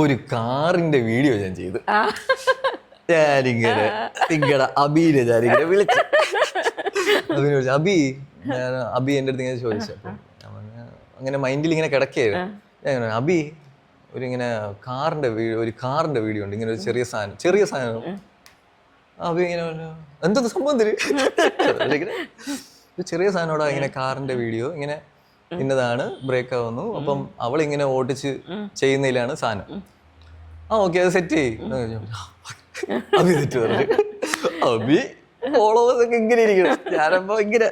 ഒരു കാറിന്റെ വീഡിയോ ഞാൻ ചെയ്തു. ഞാനിങ്ങനെ നിങ്ങളുടെ അബീനെ ഞാനിങ്ങനെ വിളിച്ചു. അബീനെ വിളിച്ചു, അബി എൻ്റെ അടുത്ത് ഇങ്ങനെ ചോദിച്ചു. അപ്പം അങ്ങനെ മൈൻഡിൽ ഇങ്ങനെ കിടക്കുകയായിരുന്നു. ഞാൻ അബി ഒരിങ്ങനെ ഒരു കാറിന്റെ വീഡിയോ ഉണ്ട്, ഇങ്ങനെ ഒരു ചെറിയ സാധനം. അബി ഇങ്ങനെ എന്തൊരു സംഭവം തരും, ചെറിയ സാധനോടാ ഇങ്ങനെ കാറിന്റെ വീഡിയോ ഇങ്ങനെ ഇന്നതാണ് ബ്രേക്ക് ആവുന്നു. അപ്പം അവളിങ്ങനെ ഓടിച്ച് ചെയ്യുന്നതിലാണ് സാധനം. ഓക്കെ അത് സെറ്റ് ചെയ്യും. അബി സെറ്റ് പറഞ്ഞു. അബി ഫോളോവേഴ്സ് ഒക്കെ ഇങ്ങനെ ഇരിക്കണം, ഞാനപ്പോ ഇങ്ങനെ.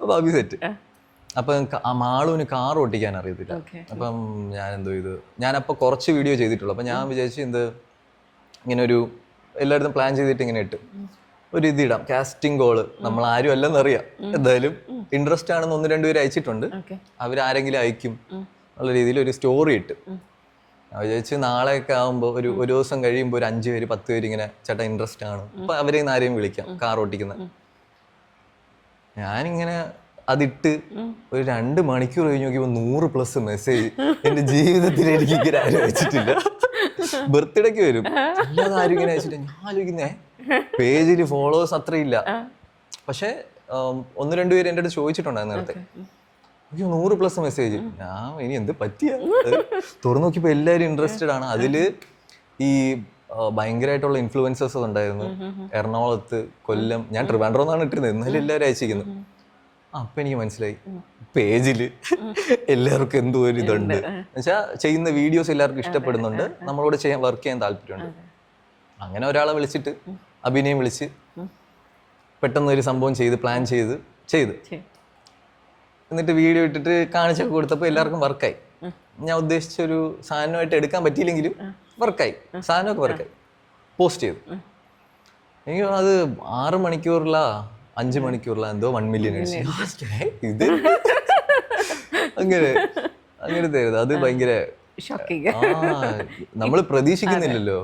അപ്പൊ അബി സെറ്റ്. അപ്പൊ മാളുവിന് കാർ ഓട്ടിക്കാൻ അറിയത്തില്ല. അപ്പം ഞാൻ എന്തോ ഞാനപ്പോ കുറച്ച് വീഡിയോ ചെയ്തിട്ടുള്ളൂ. അപ്പൊ ഞാൻ വിചാരിച്ചു ഇങ്ങനെ ഒരു എല്ലായിടത്തും പ്ലാൻ ചെയ്തിട്ട് ഇങ്ങനെ ഇട്ട് ഒരു ഇതിടാം, കാസ്റ്റിംഗ് കോള്. നമ്മൾ ആരും അല്ലെന്ന് അറിയാം, എന്തായാലും ഇൻട്രസ്റ്റ് ആണെന്ന് 1-2 പേര് അയച്ചിട്ടുണ്ട്, അവരാരെങ്കിലും അയക്കും എന്നുള്ള രീതിയിൽ ഒരു സ്റ്റോറി ഇട്ട്. ഞാൻ വിചാരിച്ച് നാളെയൊക്കെ ആകുമ്പോൾ ഒരു ദിവസം കഴിയുമ്പോൾ ഒരു 5 പേര് 10 പേര് ഇങ്ങനെ ചേട്ടാ ഇൻട്രസ്റ്റ് ആണ്, അപ്പൊ അവരെ ആരെയും വിളിക്കാം കാർ ഓട്ടിക്കുന്ന. ഞാനിങ്ങനെ അതിട്ട് ഒരു 2 മണിക്കൂർ കഴിഞ്ഞ് നോക്കിയപ്പോൾ 100+ മെസ്സേജ്. എന്റെ ജീവിതത്തിൽ എനിക്ക് ഇങ്ങനെ ആരും അയച്ചിട്ടില്ല. ബർത്ത്ഡേക്ക് വരും, അല്ലാതെ ആരും ഇങ്ങനെ അയച്ചിട്ടില്ല. ഞാൻ ആലോചിക്കുന്നേ, പേജിൽ ഫോളോവേഴ്സ് അത്രയില്ല. പക്ഷെ 1-2 പേര് എൻ്റെ അടുത്ത് ചോദിച്ചിട്ടുണ്ടായിരുന്നു നേരത്തെ. അയ്യോ 100+ മെസ്സേജ്. ഞാൻ ഇനി എന്ത് പറ്റിയ തുറന്നു നോക്കിയപ്പോൾ എല്ലാവരും ഇൻട്രസ്റ്റഡ് ആണ്. അതില് ഈ ഭയങ്കരമായിട്ടുള്ള ഇൻഫ്ലുവൻസേഴ്സ് ഉണ്ടായിരുന്നു, എറണാകുളത്ത്, കൊല്ലം. ഞാൻ ട്രിവാൻഡ്രം എന്നാണ് ഇട്ടിരുന്നത്, എന്നാലും എല്ലാവരും അയച്ചിരിക്കുന്നത്. അപ്പൊ എനിക്ക് മനസ്സിലായി പേജില് എല്ലാവർക്കും എന്തോ ഒരു ഇതുണ്ട്. എന്നുവെച്ചാൽ ചെയ്യുന്ന വീഡിയോസ് എല്ലാവർക്കും ഇഷ്ടപ്പെടുന്നുണ്ട്, നമ്മളോട് വർക്ക് ചെയ്യാൻ താല്പര്യമുണ്ട്. അങ്ങനെ ഒരാളെ വിളിച്ചിട്ട് അഭിനയം വിളിച്ച് പെട്ടെന്ന് ഒരു സംഭവം പ്ലാൻ ചെയ്ത് എന്നിട്ട് വീഡിയോ ഇട്ടിട്ട് കാണിച്ചൊക്കെ കൊടുത്തപ്പോൾ എല്ലാവർക്കും വർക്കായി. ഞാൻ ഉദ്ദേശിച്ച ഒരു സാധനമായിട്ട് എടുക്കാൻ പറ്റിയില്ലെങ്കിലും വർക്കായി, സാധനമൊക്കെ വർക്കായി. പോസ്റ്റ് ചെയ്തു. എനിക്ക് അത് 6 മണിക്കൂറില 5 മണിക്കൂറില എന്തോ 1 മില്യൺ അടിച്ചു. ഇത് അങ്ങനത്തെ അത് ഭയങ്കര നമ്മൾ പ്രതീക്ഷിക്കുന്നില്ലല്ലോ.